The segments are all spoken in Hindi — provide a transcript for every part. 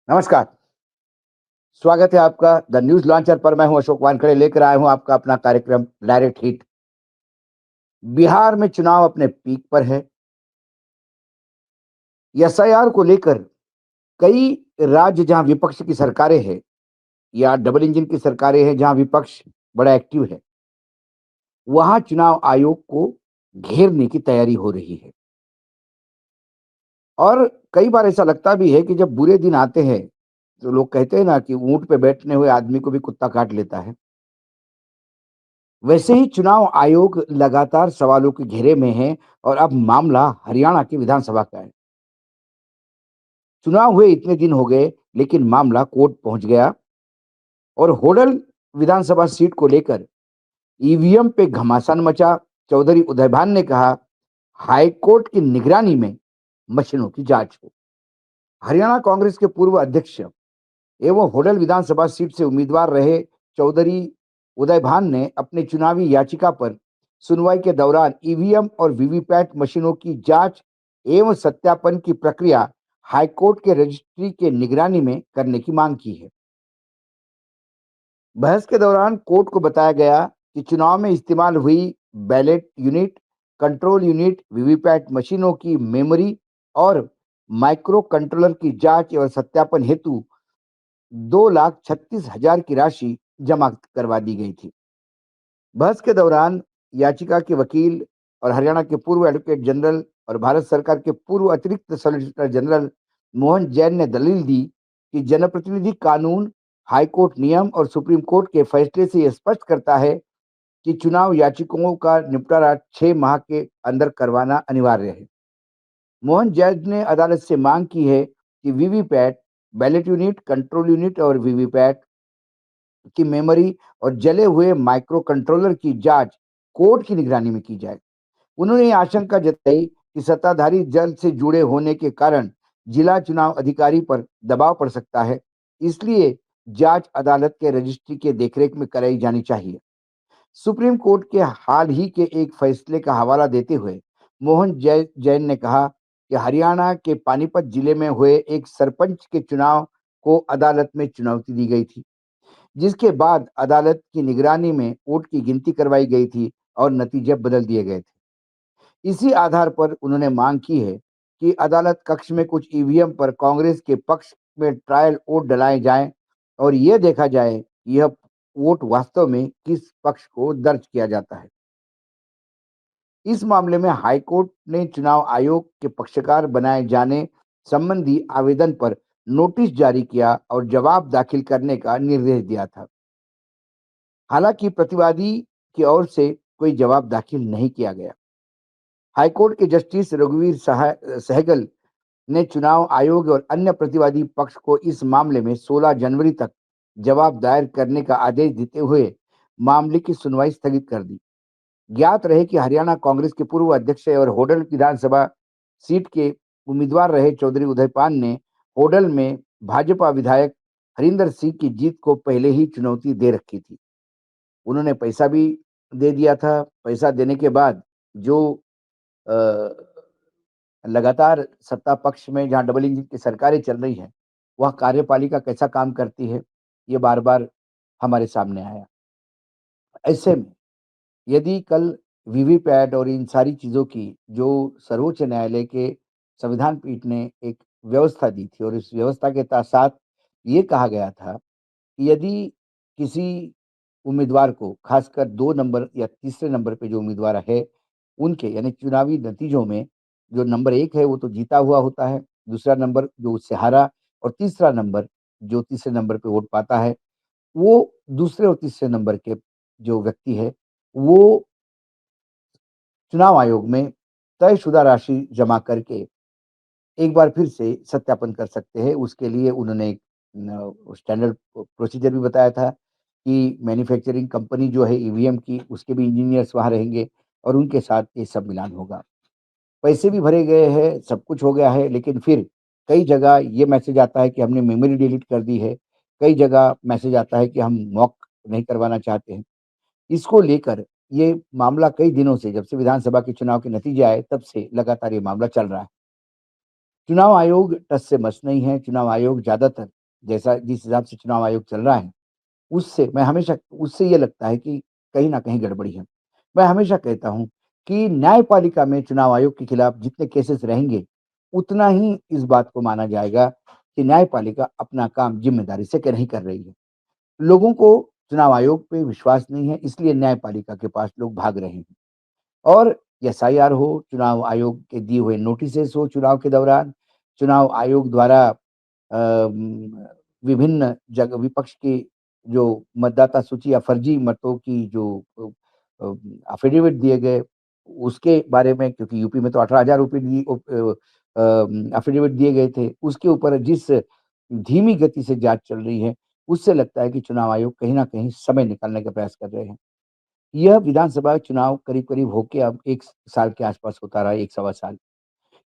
नमस्कार, स्वागत है आपका द न्यूज़ लॉन्चर पर। मैं हूं अशोक वानखेड़े, लेकर आया हूं आपका अपना कार्यक्रम डायरेक्ट हिट। बिहार में चुनाव अपने पीक पर है। एसआईआर को लेकर कई राज्य जहां विपक्ष की सरकारें हैं या डबल इंजन की सरकारें हैं, जहां विपक्ष बड़ा एक्टिव है, वहां चुनाव आयोग को घेरने की तैयारी हो रही है। और कई बार ऐसा लगता भी है कि जब बुरे दिन आते हैं, तो लोग कहते हैं ना कि ऊंट पे बैठने हुए आदमी को भी कुत्ता काट लेता है। वैसे ही चुनाव आयोग लगातार सवालों के घेरे में है और अब मामला हरियाणा की विधानसभा का है। चुनाव हुए इतने दिन हो गए, लेकिन मामला कोर्ट पहुंच गया और होडल विधानसभा सीट को लेकर ईवीएम पे घमासान मचा। चौधरी उदयभान ने कहा, हाईकोर्ट की निगरानी में मशीनों की जांच हो। हरियाणा कांग्रेस के पूर्व अध्यक्ष एवं होडल विधानसभा सीट से उम्मीदवार रहे चौधरी उदयभान ने अपनी चुनावी याचिका पर सुनवाई के दौरान ईवीएम और वीवीपैट मशीनों की जांच एवं सत्यापन की प्रक्रिया हाईकोर्ट के रजिस्ट्री के निगरानी में करने की मांग की है। बहस के दौरान कोर्ट को बताया गया कि चुनाव में इस्तेमाल हुई ballot unit, control unit, VVPAT मशीनों की मेमोरी और माइक्रो कंट्रोलर की जांच एवं सत्यापन हेतु 2,36,000 की राशि जमा करवा दी गई थी। बहस के दौरान याचिका के वकील और हरियाणा के पूर्व एडवोकेट जनरल और भारत सरकार के पूर्व अतिरिक्त सॉलिसिटर जनरल मोहन जैन ने दलील दी कि जनप्रतिनिधि कानून, हाईकोर्ट नियम और सुप्रीम कोर्ट के फैसले से यह स्पष्ट करता है कि चुनाव याचिकाओं का निपटारा 6 माह के अंदर करवाना अनिवार्य है। मोहन जैन ने अदालत से मांग की है कि VVPAT, ballot unit, control unit और वीवीपैट की मेमोरी और जले हुए माइक्रो कंट्रोलर की जांच कोर्ट की निगरानी में की जाए। उन्होंने आशंका जताई कि सत्ताधारी दल से जुड़े होने के कारण जिला चुनाव अधिकारी पर दबाव पड़ सकता है, इसलिए जांच अदालत के रजिस्ट्री के देखरेख में कराई जानी चाहिए। सुप्रीम कोर्ट के हाल ही के एक फैसले का हवाला देते हुए मोहन जैन ने कहा कि हरियाणा के पानीपत जिले में हुए एक सरपंच के चुनाव को अदालत में चुनौती दी गई थी, जिसके बाद अदालत की निगरानी में वोट की गिनती करवाई गई थी और नतीजे बदल दिए गए थे। इसी आधार पर उन्होंने मांग की है कि अदालत कक्ष में कुछ ईवीएम पर कांग्रेस के पक्ष में ट्रायल वोट डलाए जाएं और यह देखा जाए कि यह वोट वास्तव में किस पक्ष को दर्ज किया जाता है। इस मामले में हाईकोर्ट ने चुनाव आयोग के पक्षकार बनाए जाने संबंधी आवेदन पर नोटिस जारी किया और जवाब दाखिल करने का निर्देश दिया था। हालांकि प्रतिवादी की ओर से कोई जवाब दाखिल नहीं किया गया। हाईकोर्ट के जस्टिस रघुवीर सहगल ने चुनाव आयोग और अन्य प्रतिवादी पक्ष को इस मामले में 16 जनवरी तक जवाब दायर करने का आदेश देते हुए मामले की सुनवाई स्थगित कर दी। ज्ञात रहे कि हरियाणा कांग्रेस के पूर्व अध्यक्ष और होडल विधानसभा सीट के उम्मीदवार रहे चौधरी उदयपान ने होडल में भाजपा विधायक हरिंदर सिंह की जीत को पहले ही चुनौती दे रखी थी। उन्होंने पैसा भी दे दिया था। पैसा देने के बाद जो अ, लगातार सत्ता पक्ष में जहाँ डबल इंजन की सरकारें चल रही हैं, वह कार्यपालिका कैसा काम करती है, ये बार-बार हमारे सामने आया। ऐसे में यदि कल वीवीपैट और इन सारी चीज़ों की जो सर्वोच्च न्यायालय के संविधान पीठ ने एक व्यवस्था दी थी और इस व्यवस्था के साथ ये कहा गया था कि यदि किसी उम्मीदवार को खासकर 2 नंबर या तीसरे नंबर पे जो उम्मीदवार है, उनके यानी चुनावी नतीजों में जो नंबर 1 है वो तो जीता हुआ होता है, दूसरा नंबर जो उससे हारा और तीसरा नंबर जो तीसरे नंबर पे वोट पाता है, वो दूसरे और तीसरे नंबर के जो व्यक्ति है, वो चुनाव आयोग में तयशुदा राशि जमा करके एक बार फिर से सत्यापन कर सकते हैं। उसके लिए उन्होंने एक स्टैंडर्ड प्रोसीजर भी बताया था कि मैन्युफैक्चरिंग कंपनी जो है ईवीएम की, उसके भी इंजीनियर्स वहाँ रहेंगे और उनके साथ ये सब मिलान होगा। पैसे भी भरे गए हैं, सब कुछ हो गया है, लेकिन फिर कई जगह ये मैसेज आता है कि हमने मेमोरी डिलीट कर दी है, कई जगह मैसेज आता है कि हम मॉक नहीं करवाना चाहते हैं। इसको लेकर ये मामला कई दिनों से, जब से विधानसभा के चुनाव के नतीजे आए, तब से लगातार ये मामला चल रहा है। चुनाव आयोग टस से मस नहीं है, चुनाव आयोग ज़्यादातर जैसा जिस हिसाब से चुनाव आयोग चल रहा है, उससे ये लगता है कि कहीं न कहीं गड़बड़ी है। मैं हमेशा कहता हूँ कि न्यायपालिका में चुनाव आयोग के खिलाफ जितने केसेस रहेंगे, उतना ही इस बात को माना जाएगा कि न्यायपालिका अपना काम ज़िम्मेदारी से नहीं कर रही है। लोगों को चुनाव आयोग पे विश्वास नहीं है, इसलिए न्यायपालिका के पास लोग भाग रहे हैं। और एसआईआर हो, चुनाव आयोग के दिए हुए नोटिसेस हो चुनाव के दौरान, चुनाव आयोग द्वारा विभिन्न जगह विपक्ष की जो मतदाता सूची या फर्जी मतों की जो अ, एफिडेविट दिए गए, उसके बारे में क्योंकि यूपी में तो 18,000 रुपए एफिडेविट दिए गए थे, उसके ऊपर जिस धीमी गति से जाँच चल रही है, उससे लगता है कि चुनाव आयोग कहीं न कहीं समय निकालने का प्रयास कर रहे हैं। यह विधानसभा चुनाव करीब-करीब होके अब 1 साल के आसपास होता रहा है, 1 सवा साल।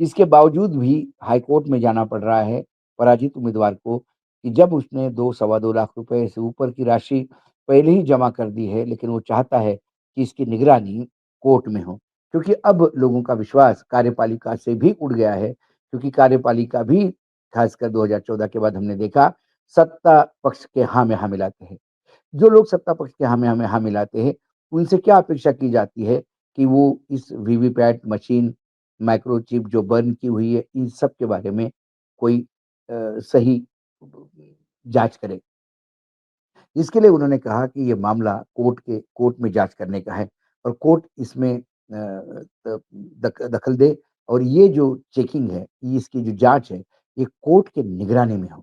इसके बावजूद भी हाई कोर्ट में जाना पड़ रहा है पराजित उम्मीदवार को कि जब उसने 2 सवा 2 लाख रुपए से ऊपर की राशि पहले ही जमा कर दी है, लेकिन वो चाहता है कि इसकी निगरानी कोर्ट में हो। क्योंकि अब लोगों का विश्वास कार्यपालिका से भी उड़ गया है, क्योंकि कार्यपालिका भी खासकर 2014 के बाद हमने देखा, सत्ता पक्ष के हाँ में हाँ मिलाते हैं। जो लोग सत्ता पक्ष के हमें हाँ मिलाते हैं, उनसे क्या अपेक्षा की जाती है कि वो इस वीवीपैट मशीन, माइक्रोचिप जो बर्न की हुई है, इन सब के बारे में कोई सही जाँच करे। इसके लिए उन्होंने कहा कि ये मामला कोर्ट में जाँच करने का है और कोर्ट इसमें दखल दे और ये जो चेकिंग है, ये इसकी जो जाँच है, ये कोर्ट के निगरानी में हो।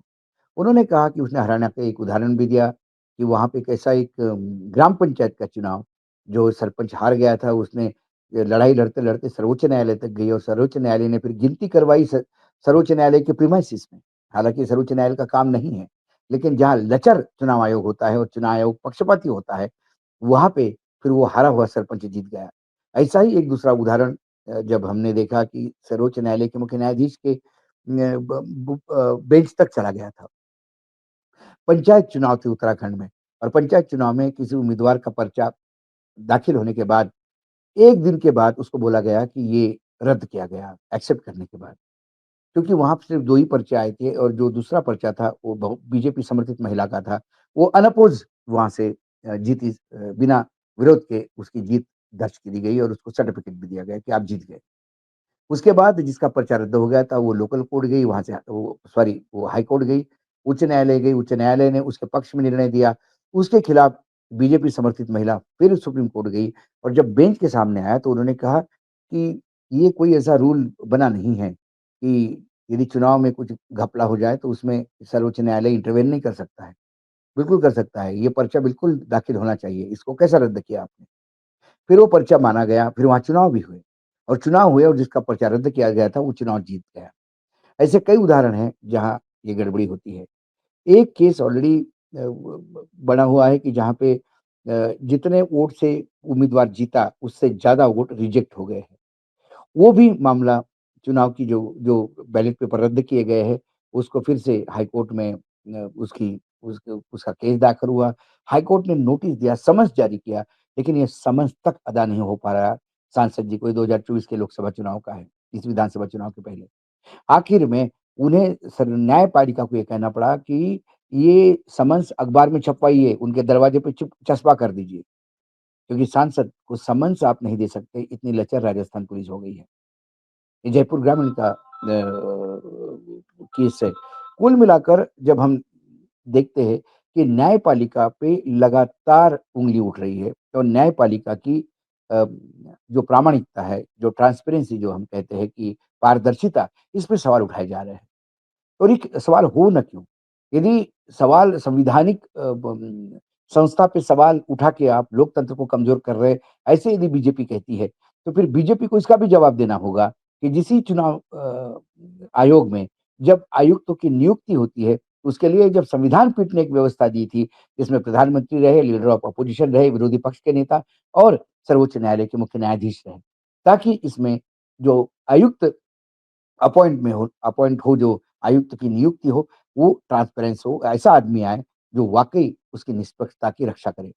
उन्होंने कहा कि उसने हरियाणा का एक उदाहरण भी दिया कि वहाँ पे कैसा एक ग्राम पंचायत का चुनाव, जो सरपंच हार गया था, उसने लड़ाई लड़ते-लड़ते सर्वोच्च न्यायालय तक गई और सर्वोच्च न्यायालय ने फिर गिनती करवाई सर्वोच्च न्यायालय के प्रीमाइसेस में। हालाँकि सर्वोच्च न्यायालय का काम नहीं है, लेकिन जहाँ लचर चुनाव आयोग होता है और चुनाव आयोग पक्षपाती होता है, वहाँ पे फिर वो हारा हुआ सरपंच जीत गया। ऐसा ही एक दूसरा उदाहरण जब हमने देखा कि सर्वोच्च न्यायालय के मुख्य न्यायाधीश के बेंच तक चला गया था। पंचायत चुनाव थे उत्तराखंड में और पंचायत चुनाव में किसी उम्मीदवार का पर्चा दाखिल होने के बाद 1 दिन के बाद उसको बोला गया कि ये रद्द किया गया एक्सेप्ट करने के बाद। क्योंकि वहाँ पे सिर्फ़ 2 ही पर्चे आए थे और जो दूसरा पर्चा था वो बीजेपी समर्थित महिला का था। वो अनअपोज़ वहाँ से जीती बिना विरोध के उसकी जीत दर्ज की गई और उसको सर्टिफ़िकेट भी दिया गया कि आप जीत गए। उसके बाद जिसका पर्चा रद्द हो गया था वो लोकल कोर्ट गई, वहाँ से वो सॉरी वो हाई कोर्ट गई, उच्च न्यायालय गई, उच्च न्यायालय ने उसके पक्ष में निर्णय दिया। उसके खिलाफ बीजेपी समर्थित महिला फिर सुप्रीम कोर्ट गई और जब बेंच के सामने आया तो उन्होंने कहा कि ये कोई ऐसा रूल बना नहीं है कि यदि चुनाव में कुछ घपला हो जाए तो उसमें सर्वोच्च न्यायालय इंटरवेन नहीं कर सकता है। बिल्कुल कर सकता है, ये पर्चा बिल्कुल दाखिल होना चाहिए, इसको कैसा रद्द किया आपने? फिर वो पर्चा माना गया, फिर वहाँ चुनाव भी हुए और चुनाव हुए और जिसका पर्चा रद्द किया गया था, वो चुनाव जीत गया। ऐसे कई उदाहरण हैं, जहाँ ये गड़बड़ी होती है। एक केस ऑलरेडी बना हुआ है कि जहाँ पे जितने वोट से उम्मीदवार जीता, उससे ज़्यादा वोट रिजेक्ट हो गए हैं। वो भी मामला चुनाव की जो जो बैलेट पेपर रद्द किए गए हैं, उसको फिर से हाई कोर्ट में उसका केस दाखिल हुआ। हाई कोर्ट ने नोटिस दिया, समन्स जारी किया, लेकिन ये समन्स तक अदा नहीं हो पा रहा सांसद जी को, ये 2024 के लोकसभा चुनाव का है, इस विधानसभा चुनाव के पहले। आखिर में उन्हें न्यायपालिका को ये कहना पड़ा कि ये समन्स अखबार में छपवाइए, उनके दरवाजे पे चस्पा कर दीजिए, क्योंकि सांसद को समन्स आप नहीं दे सकते, इतनी लचर राजस्थान पुलिस हो गई है। ये जयपुर ग्रामीण का केस है। कुल मिलाकर जब हम देखते हैं कि न्यायपालिका पे लगातार उँगली उठ रही है और न्यायपालिका की जो प्रामाणिकता है, जो ट्रांसपेरेंसी जो हम कहते हैं कि पारदर्शिता, इस पे सवाल उठाए जा रहे हैं। और एक सवाल हो ना क्यों? यदि सवाल संविधानिक संस्था पे सवाल उठा के आप लोकतंत्र को कमज़ोर कर रहे हैं, ऐसे यदि बीजेपी कहती है, तो फिर बीजेपी को इसका भी जवाब देना होगा कि जिस चुनाव आयोग में जब आयुक्तों की नियुक्ति होती है, उसके लिए जब संविधान पीठ ने एक व्यवस्था दी थी, जिसमें प्रधानमंत्री रहे, लीडर ऑफ अपोजिशन रहे, विरोधी पक्ष के नेता और सर्वोच्च न्यायालय के मुख्य न्यायाधीश रहे, ताकि इसमें जो आयुक्त अपॉइंट हो जो आयुक्त की नियुक्ति हो, वो ट्रांसपेरेंस हो, ऐसा आदमी आए जो वाक़ई उसकी निष्पक्षता की रक्षा करे।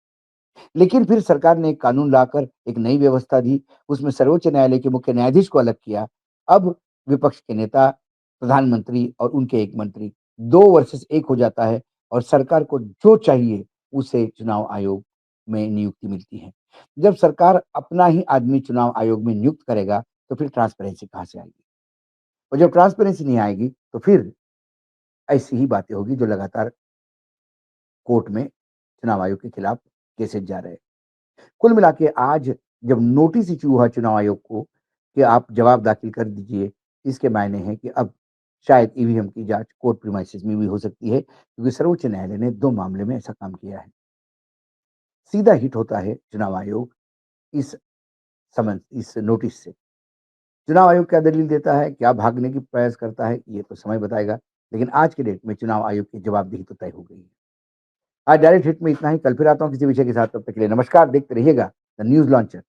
लेकिन फिर सरकार ने एक कानून लाकर एक नई व्यवस्था दी, उसमें सर्वोच्च न्यायालय के मुख्य न्यायाधीश को अलग किया। अब विपक्ष के नेता प्रधानमंत्री और उनके एक मंत्री 2 वर्सेस 1 हो जाता है और सरकार को जो चाहिए उसे चुनाव आयोग में नियुक्ति मिलती है। जब सरकार अपना ही आदमी चुनाव आयोग में नियुक्त करेगा, तो फिर ट्रांसपेरेंसी कहाँ से आएगी? और जब ट्रांसपेरेंसी नहीं आएगी, तो फिर ऐसी ही बातें होगी जो लगातार कोर्ट में चुनाव आयोग के खिलाफ केसेस जा रहे हैं। कुल मिला के आज जब नोटिस इश्यू हुआ चुनाव आयोग को कि आप जवाब दाखिल कर दीजिए, इसके मायने हैं कि अब शायद ईवीएम की जाँच कोर्ट प्रिमाइसेस में भी हो सकती है, क्योंकि सर्वोच्च न्यायालय ने 2 मामले में ऐसा काम किया है। सीधा हिट होता है चुनाव आयोग इस इस नोटिस से। चुनाव आयोग क्या दलील देता है, क्या भागने की प्रयास करता है, ये तो समय बताएगा। लेकिन आज के डेट में चुनाव आयोग की जवाबदेही तो तय हो गई है। आज डायरेक्ट हिट में इतना ही, कल फिर आता हूँ किसी विषय के साथ, तब तक के लिए नमस्कार, देखते रहिएगा द न्यूज़ लॉन्चर।